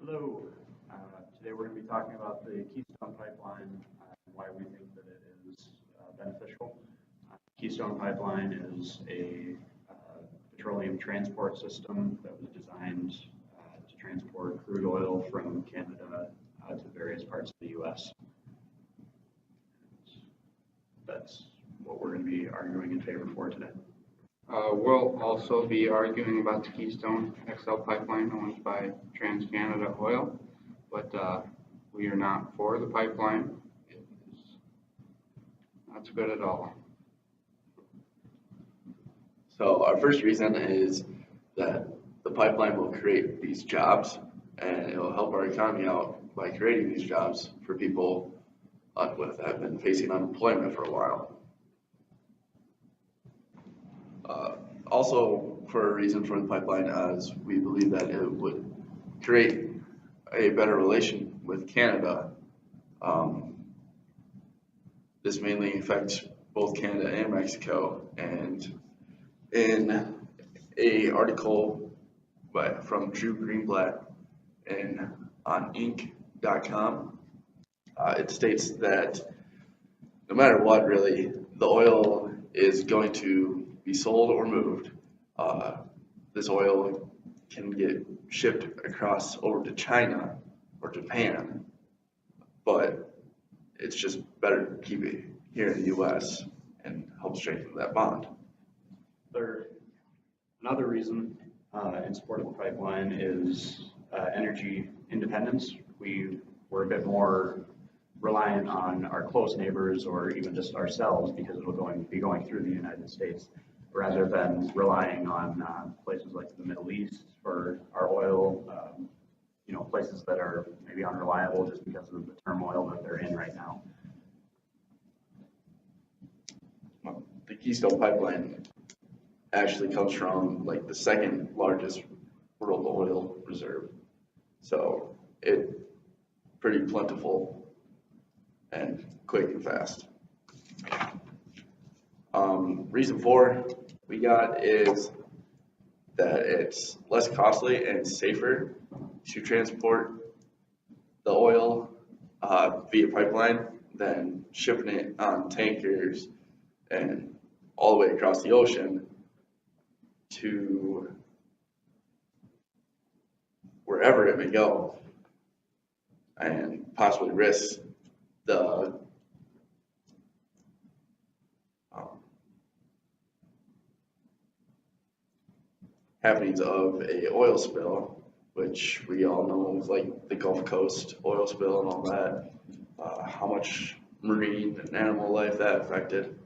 Hello. Today we're going to be talking about the Keystone Pipeline and why we think that it is beneficial. Keystone Pipeline is a petroleum transport system that was designed to transport crude oil from Canada to various parts of the U.S. That's what we're going to be arguing in favor for today. We'll also be arguing about the Keystone XL pipeline owned by TransCanada Oil, but we are not for the pipeline. It is not good at all. So our first reason is that the pipeline will create these jobs and it will help our economy out by creating these jobs for people that have been facing unemployment for a while. Also, for a reason for the pipeline, as we believe that it would create a better relation with Canada. This mainly affects both Canada and Mexico, and in a article from Drew Greenblatt on Inc.com, it states that no matter what, really, the oil is going to be sold or moved. This oil can get shipped across over to China or Japan, but it's just better to keep it here in the U.S. and help strengthen that bond. Another reason in support of the pipeline is energy independence. We're a bit more reliant on our close neighbors or even just ourselves because it'll be going through the United States, rather than relying on places like the Middle East for our oil, places that are maybe unreliable just because of the turmoil that they're in right now. The Keystone Pipeline actually comes from like the second largest world oil reserve, so it's pretty plentiful and quick and fast. Reason 4 we got is that it's less costly and safer to transport the oil via pipeline than shipping it on tankers and all the way across the ocean to wherever it may go, and possibly risk the happenings of a oil spill, which we all know is like the Gulf Coast oil spill and all that, how much marine and animal life that affected.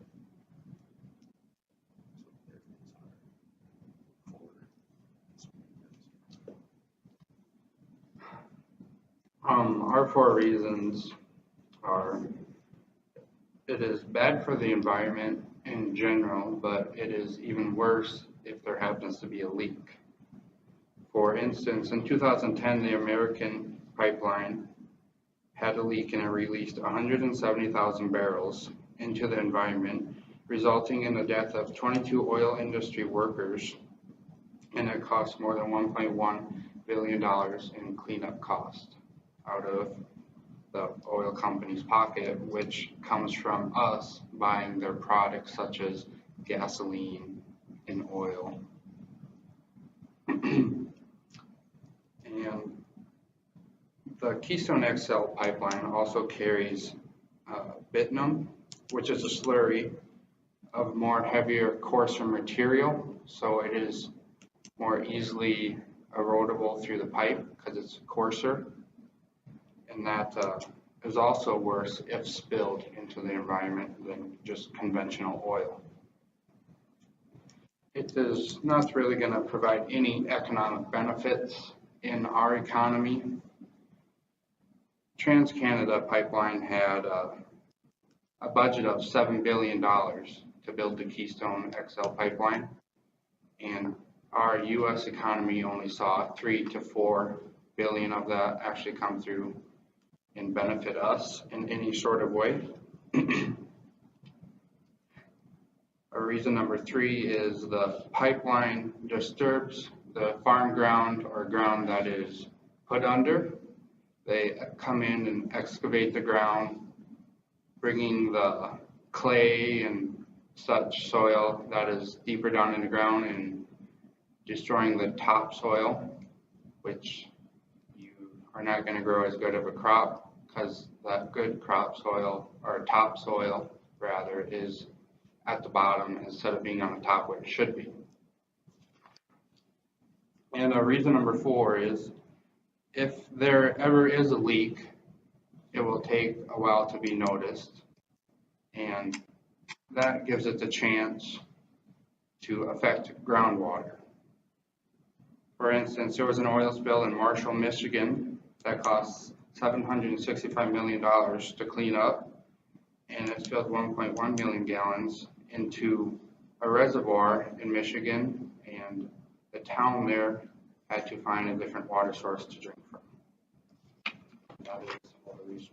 Our 4 reasons are: it is bad for the environment in general, but it is even worse if there happens to be a leak. For instance, in 2010, the American pipeline had a leak and it released 170,000 barrels into the environment, resulting in the death of 22 oil industry workers, and it cost more than $1.1 billion in cleanup cost out of the oil company's pocket, which comes from us buying their products such as gasoline and oil. And the Keystone XL pipeline also carries bitumen, which is a slurry of more heavier, coarser material, so it is more easily erodible through the pipe because it's coarser, and that is also worse if spilled into the environment than just conventional oil. It is not really going to provide any economic benefits in our economy. TransCanada Pipeline had a budget of $7 billion to build the Keystone XL pipeline, and our U.S. economy only saw 3 to 4 billion of that actually come through and benefit us in any sort of way. Reason number 3 is the pipeline disturbs the farm ground or ground that is put under. They come in and excavate the ground, bringing the clay and such soil that is deeper down in the ground and destroying the topsoil, which you are not going to grow as good of a crop because that good crop soil, or topsoil rather, is at the bottom instead of being on the top where it should be. And reason number 4 is if there ever is a leak, it will take a while to be noticed, and that gives it the chance to affect groundwater. For instance, there was an oil spill in Marshall, Michigan that cost $765 million to clean up, and it spilled 1.1 million gallons into a reservoir in Michigan, and the town there had to find a different water source to drink from. That is all the reasons.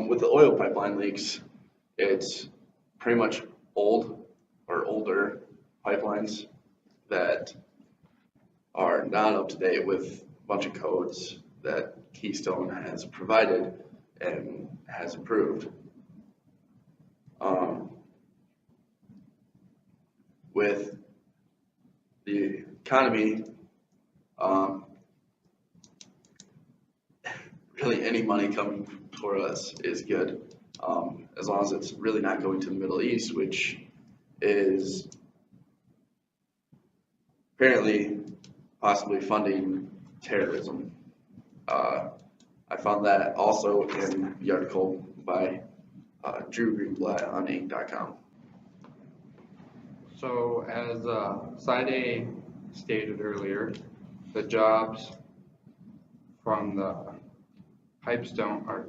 With the oil pipeline leaks, it's pretty much old or older pipelines that are not up to date with a bunch of codes that Keystone has provided and has approved. With the economy, really any money coming for us is good, as long as it's really not going to the Middle East, which is apparently possibly funding terrorism. I found that also in the article by Drew Greenblatt on Inc.com. So as Side A stated earlier, the jobs from the pipestone or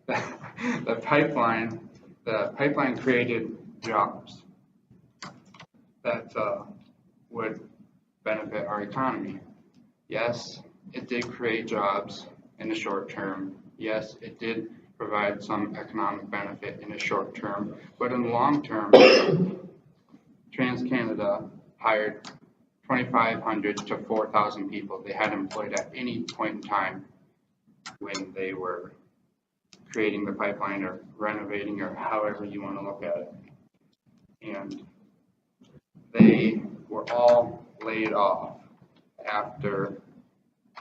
the pipeline created jobs that would benefit our economy. Yes, it did create jobs in the short term. Yes, it did provide some economic benefit in the short term, but in the long term, TransCanada hired 2,500 to 4,000 people they had employed at any point in time when they were creating the pipeline or renovating, or however you want to look at it. And they were all laid off after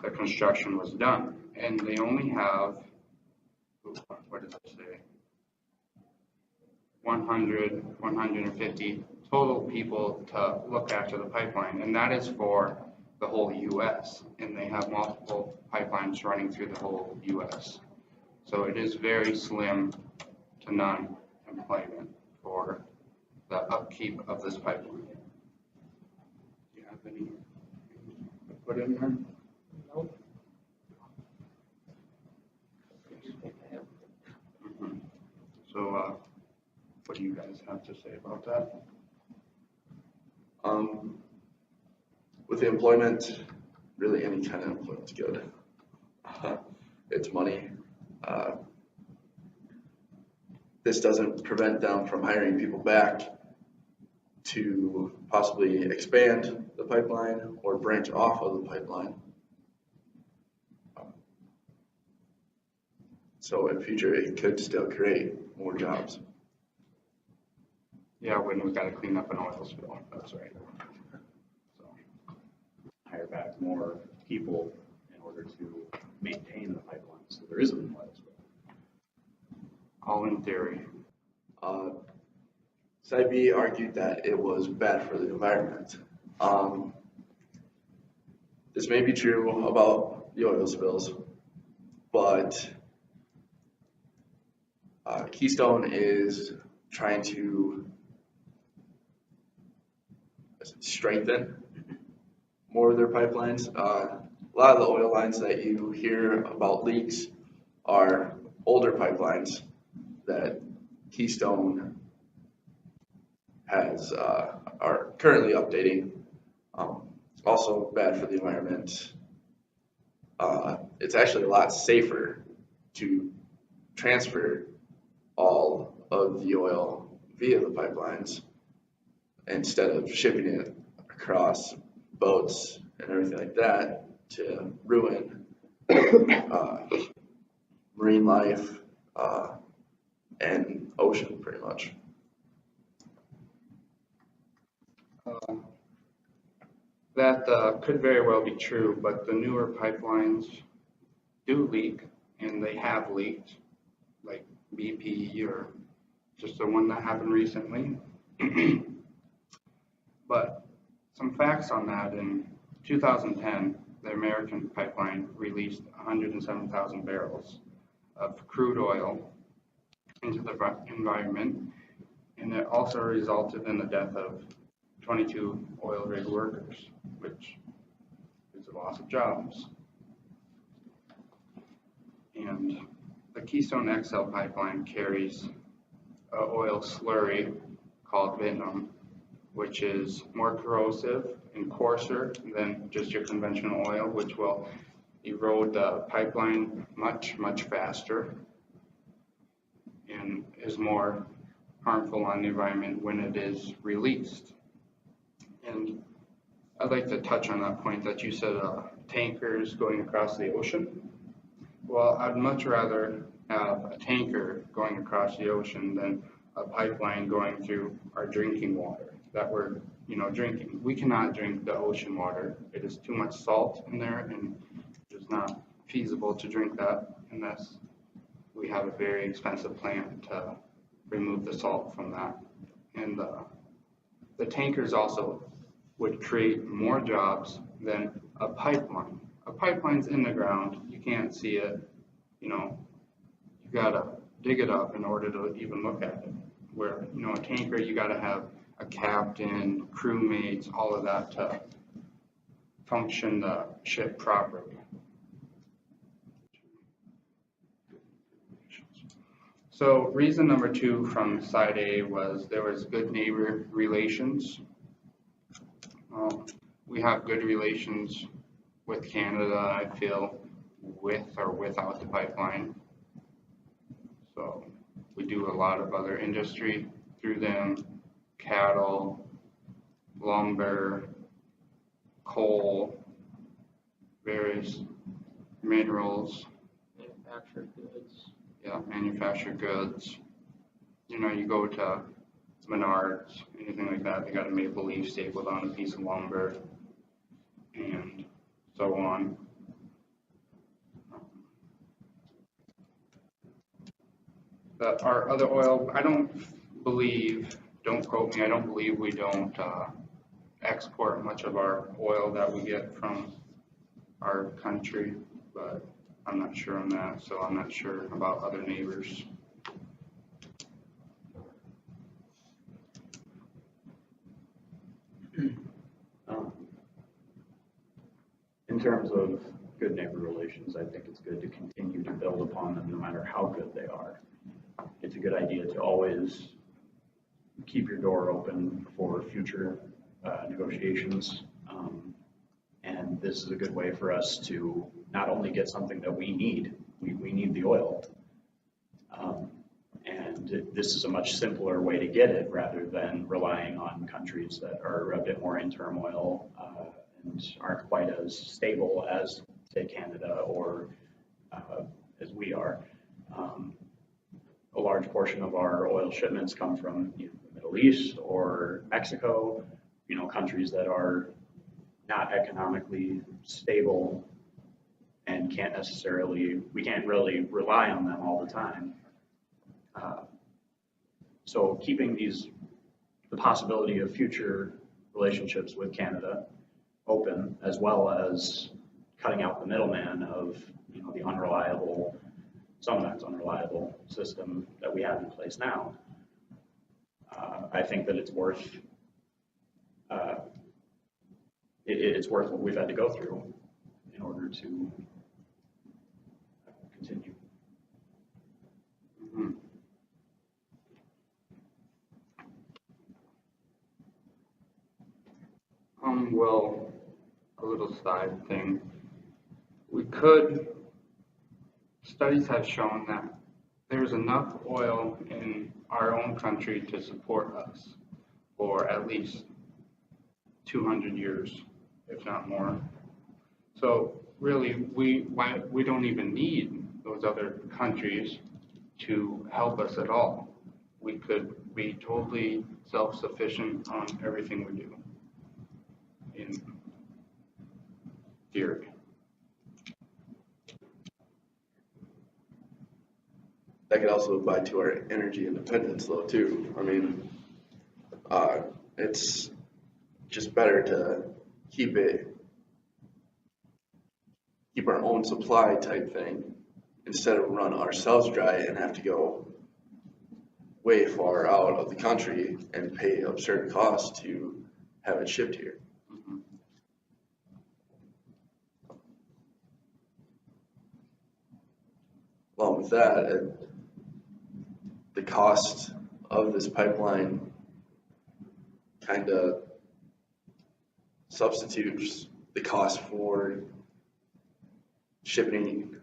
the construction was done. And they only have, what does it say? 150 total people to look after the pipeline, and that is for the whole U.S. And they have multiple pipelines running through the whole U.S. So it is very slim to none employment for the upkeep of this pipeline. Do you have any to put in there? Nope. Mm-hmm. So what do you guys have to say about that? With the employment, really any kind of employment's good. It's money. This doesn't prevent them from hiring people back to possibly expand the pipeline or branch off of the pipeline. So in future, it could still create more jobs. Yeah, when we've got to clean up an oil spill, that's right. So, Hire back more people in order to maintain the pipeline, so there isn't an oil spill. all in theory. Side B argued that it was bad for the environment. This may be true about the oil spills, but Keystone is trying to strengthen more of their pipelines. A lot of the oil lines that you hear about leaks are older pipelines that Keystone has are currently updating. Also bad for the environment. It's actually a lot safer to transfer all of the oil via the pipelines instead of shipping it across boats and everything like that to ruin marine life and ocean pretty much. That could very well be true, but the newer pipelines do leak, and they have leaked, like BP or just the one that happened recently. But some facts on that: in 2010, the American pipeline released 107,000 barrels of crude oil into the environment, and it also resulted in the death of 22 oil rig workers, which is a loss of jobs. And the Keystone XL pipeline carries an oil slurry called venom, which is more corrosive and coarser than just your conventional oil, which will erode the pipeline much, much faster and is more harmful on the environment when it is released. And I'd like to touch on that point that you said, tankers going across the ocean. Well, I'd much rather have a tanker going across the ocean than a pipeline going through our drinking water that we're, drinking. We cannot drink the ocean water. It is too much salt in there, and it is not feasible to drink that unless we have a very expensive plant to remove the salt from that. And the tankers also would create more jobs than a pipeline. A pipeline's in the ground, you can't see it, you gotta dig it up in order to even look at it. Where, a tanker, you gotta have a captain, crewmates, all of that to function the ship properly. So reason number 2 from side A was there was good neighbor relations. We have good relations with Canada, I feel, with or without the pipeline. So we do a lot of other industry through them: cattle, lumber, coal, various minerals. Manufactured goods. Yeah, manufactured goods. You go to Menards, anything like that, they got a maple leaf stapled on a piece of lumber, and so on. Our other oil, I don't believe, don't quote me, I don't believe we don't export much of our oil that we get from our country, but I'm not sure on that, so I'm not sure about other neighbors. In terms of good neighbor relations, I think it's good to continue to build upon them no matter how good they are. It's a good idea to always keep your door open for future negotiations. And this is a good way for us to not only get something that we need the oil. And this is a much simpler way to get it rather than relying on countries that are a bit more in turmoil and aren't quite as stable as, say, Canada or as we are. A large portion of our oil shipments come from the Middle East or Mexico, countries that are not economically stable and we can't really rely on them all the time. So keeping the possibility of future relationships with Canada open, as well as cutting out the middleman of the sometimes unreliable system that we have in place now. I think that it's worth what we've had to go through in order to continue. Mm-hmm. Well, a little side thing. Studies have shown that there's enough oil in our own country to support us. for at least 200 years, if not more. So really, we don't even need those other countries to help us at all. We could be totally self-sufficient on everything we do, in theory. That could also apply to our energy independence though too. I mean, it's just better to keep our own supply type thing instead of run ourselves dry and have to go way far out of the country and pay absurd costs to have it shipped here. Mhm. Along with that, the cost of this pipeline kind of substitutes the cost for shipping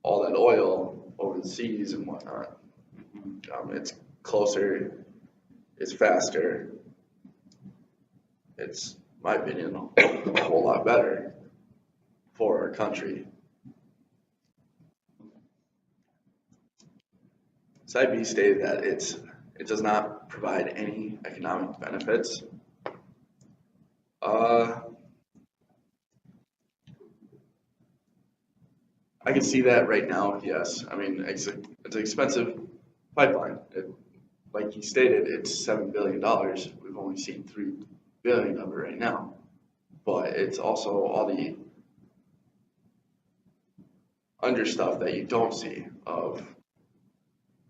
all that oil over the seas and whatnot. It's closer, it's faster, it's, in my opinion, a whole lot better for our country. Side B stated that it does not provide any economic benefits. I can see that right now, yes. I mean, it's an expensive pipeline. Like you stated, it's $7 billion. We've only seen $3 billion of it right now. But it's also all the under stuff that you don't see of,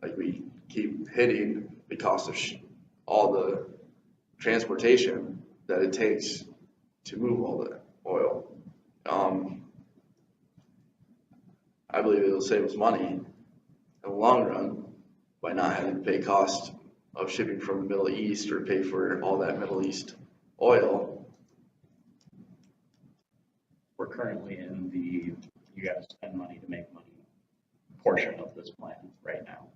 like we keep hitting the cost of all the transportation that it takes to move all the oil. I believe it'll save us money in the long run by not having to pay cost of shipping from the Middle East or pay for all that Middle East oil. We're currently in the you gotta spend money to make money portion of this plan right now.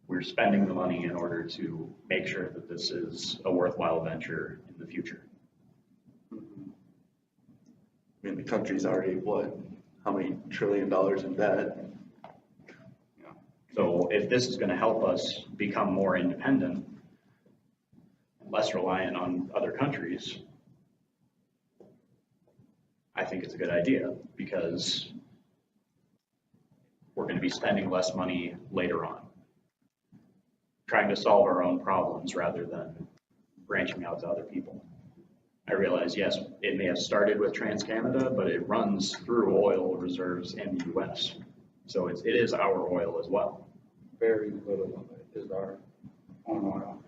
We're spending the money in order to make sure that this is a worthwhile venture in the future. I mean, the country's already, what, how many $1 trillion in debt? So if this is going to help us become more independent, less reliant on other countries, I think it's a good idea because we're going to be spending less money later on, trying to solve our own problems rather than branching out to other people. I realize, yes, it may have started with TransCanada, but it runs through oil reserves in the US. So it is our oil as well. Very little of it is our own oil.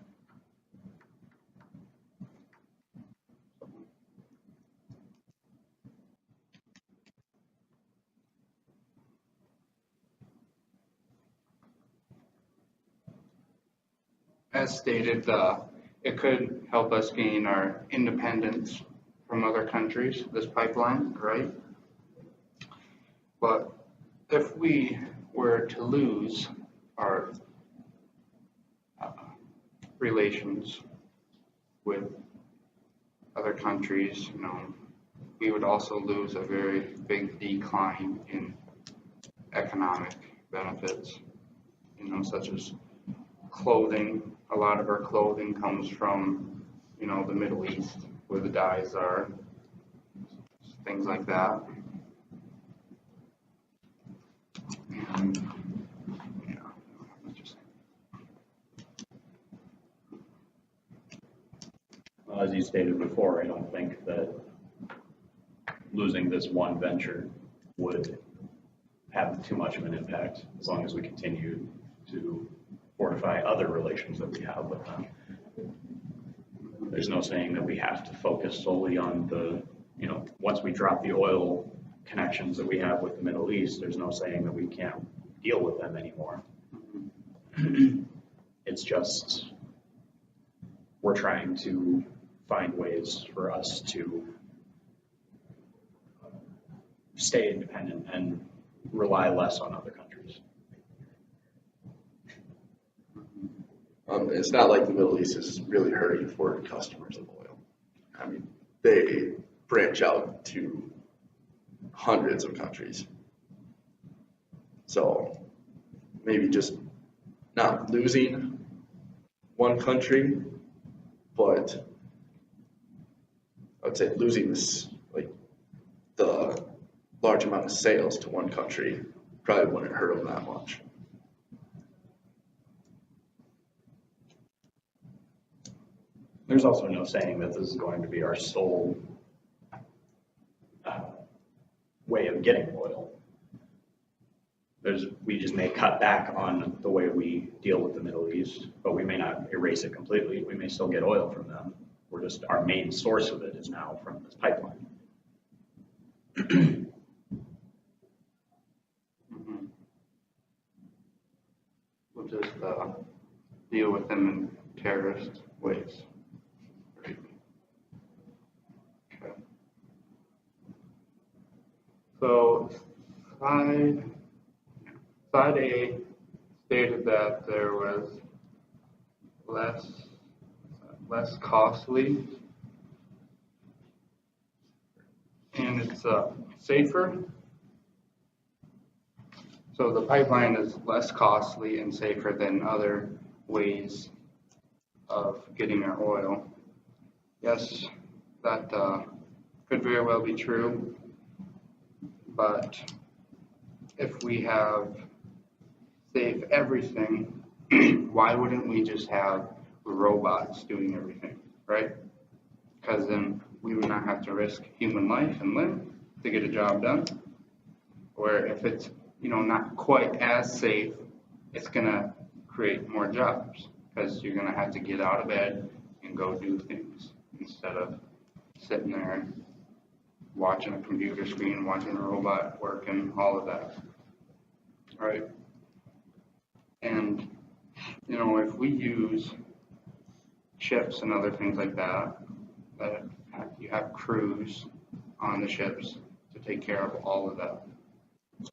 As stated, it could help us gain our independence from other countries, this pipeline, right? But if we were to lose our relations with other countries, we would also lose a very big decline in economic benefits, such as clothing. A lot of our clothing comes from, the Middle East, where the dyes are, things like that. And, As you stated before, I don't think that losing this one venture would have too much of an impact as long as we continue to fortify other relations that we have with them. There's no saying that we have to focus solely on the, once we drop the oil connections that we have with the Middle East, there's no saying that we can't deal with them anymore. It's just, we're trying to find ways for us to stay independent and rely less on other countries. It's not like the Middle East is really hurting for customers of oil. I mean, they branch out to hundreds of countries. So maybe just not losing one country, but I would say losing this, like the large amount of sales to one country probably wouldn't hurt them that much. There's also no saying that this is going to be our sole way of getting oil. We just may cut back on the way we deal with the Middle East, but we may not erase it completely. We may still get oil from them. Our main source of it is now from this pipeline. We'll just deal with them in terrorist ways. Right. Okay. So side A stated that there was less costly and it's safer. So the pipeline is less costly and safer than other ways of getting our oil. Yes, that could very well be true, but if we have saved everything, why wouldn't we just have robots doing everything, right? Because then we would not have to risk human life and limb to get a job done. Or if it's not quite as safe, it's gonna create more jobs because you're gonna have to get out of bed and go do things instead of sitting there watching a computer screen, watching a robot work and all of that, right? And if we use ships and other things like that, you have crews on the ships to take care of all of that.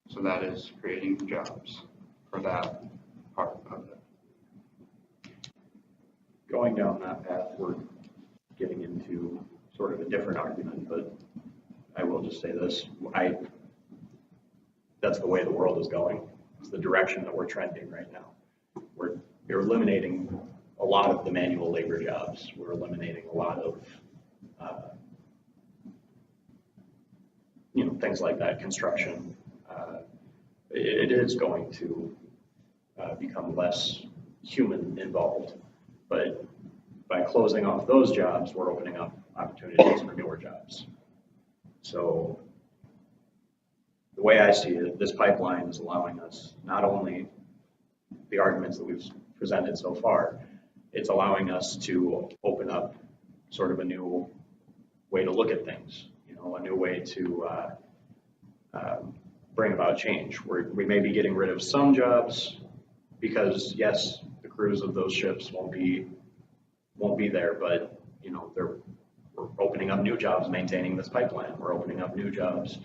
So that is creating jobs for that part of it. Going down that path, we're getting into sort of a different argument, but I will just say this. That's the way the world is going. It's the direction that we're trending right now. We're eliminating a lot of the manual labor jobs. We're eliminating a lot of things like that, construction. It is going to become less human involved, but by closing off those jobs, we're opening up opportunities for newer jobs. So the way I see it, this pipeline is allowing us not only the arguments that we've presented so far, it's allowing us to open up sort of a new way to look at things, a new way to bring about change. We may be getting rid of some jobs because, yes, the crews of those ships won't be there, but we're opening up new jobs maintaining this pipeline. We're opening up new jobs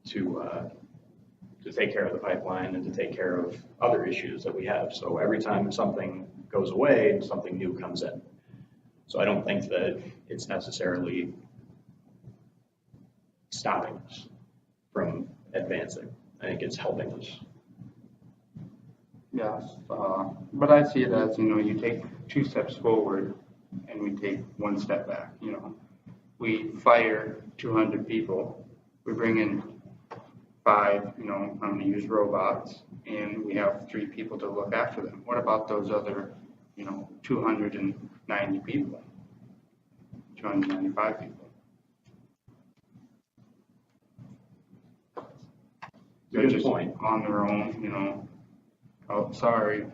to take care of the pipeline and to take care of other issues that we have. So every time something goes away, something new comes in. So I don't think that it's necessarily stopping us from advancing. I think it's helping us. Yes, but I see it as, you take 2 steps forward and we take 1 step back. We fire 200 people, we bring in 5, I'm going to use robots, and we have 3 people to look after them. What about those other, 290 people, 295 people? They're just point. On their own, oh, sorry,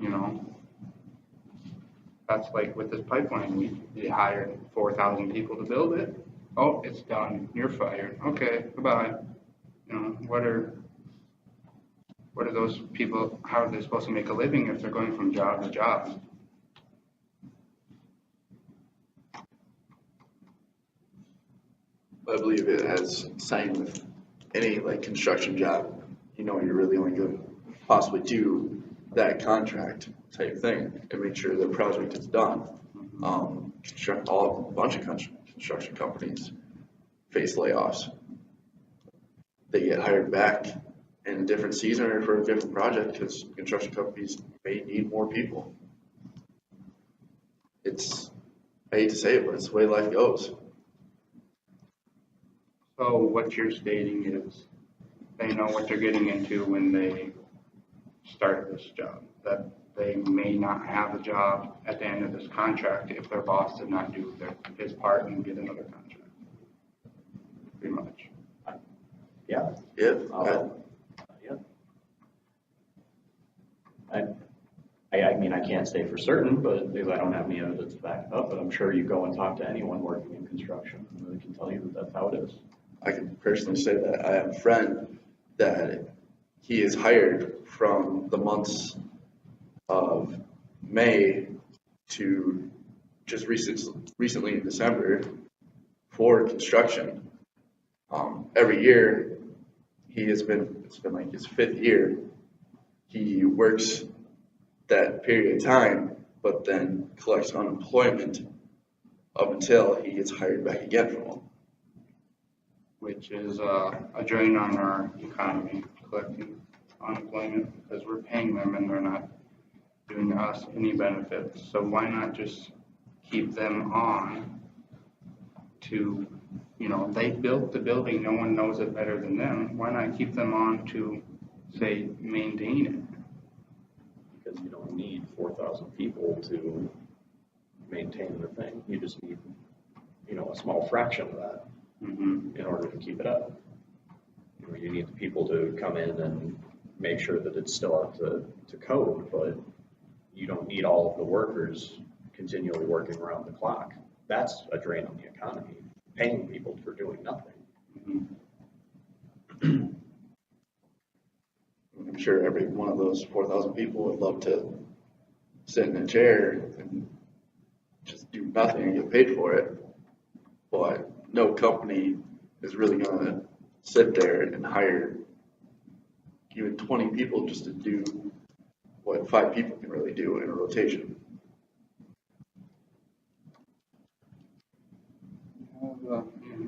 that's like with this pipeline, we hired 4,000 people to build it. Oh, it's done, you're fired. Okay, goodbye. What are those people, how are they supposed to make a living if they're going from job to job? I believe it as same with any construction job. You're really only good possibly do that contract type thing and make sure the project is done. A bunch of construction companies face layoffs. They get hired back in a different season or for a different project because construction companies may need more people. I hate to say it, but it's the way life goes. So what you're stating is they know what they're getting into when they start this job, that they may not have a job at the end of this contract if their boss did not do his part and get another contract. Pretty much. Yeah. Yeah. Yeah. I mean, I can't say for certain, but because I don't have any evidence to back it up, but I'm sure you go and talk to anyone working in construction, and they can tell you that that's how it is. I can personally say that I have a friend that he is hired from the months of May to just recently in December for construction. Every year it's been like his 5th year. He works that period of time, but then collects unemployment up until he gets hired back again from them. Which is a drain on our economy, collecting unemployment, because we're paying them and they're not doing us any benefits. So why not just keep them on to, they built the building, no one knows it better than them. Why not keep them on to, say, maintain it? Because you don't need 4,000 people to maintain the thing. You just need, a small fraction of that in order to keep it up. You need the people to come in and make sure that it's still up to code, but you don't need all of the workers continually working around the clock. That's a drain on the economy, paying people for doing nothing. I'm sure every one of those 4,000 people would love to sit in a chair and just do nothing and get paid for it. But no company is really going to sit there and hire even 20 people just to do what 5 people can really do in a rotation.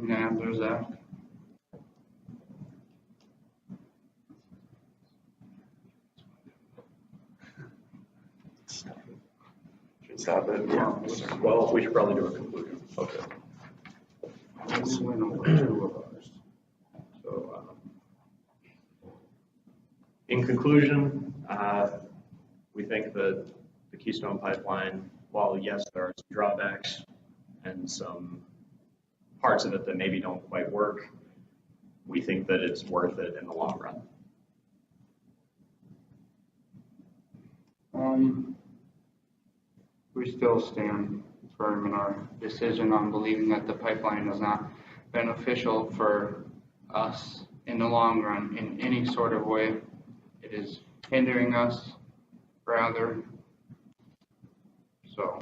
Yeah, there's that. Should stop it? Yeah. Well, we should probably do a conclusion. Okay. We went over 2 of ours. So, In conclusion, we think that the Keystone Pipeline, while yes, there are some drawbacks and some parts of it that maybe don't quite work, we think that it's worth it in the long run. we still stand firm in our decision on believing that the pipeline is not beneficial for us in the long run in any sort of way. It is hindering us rather. So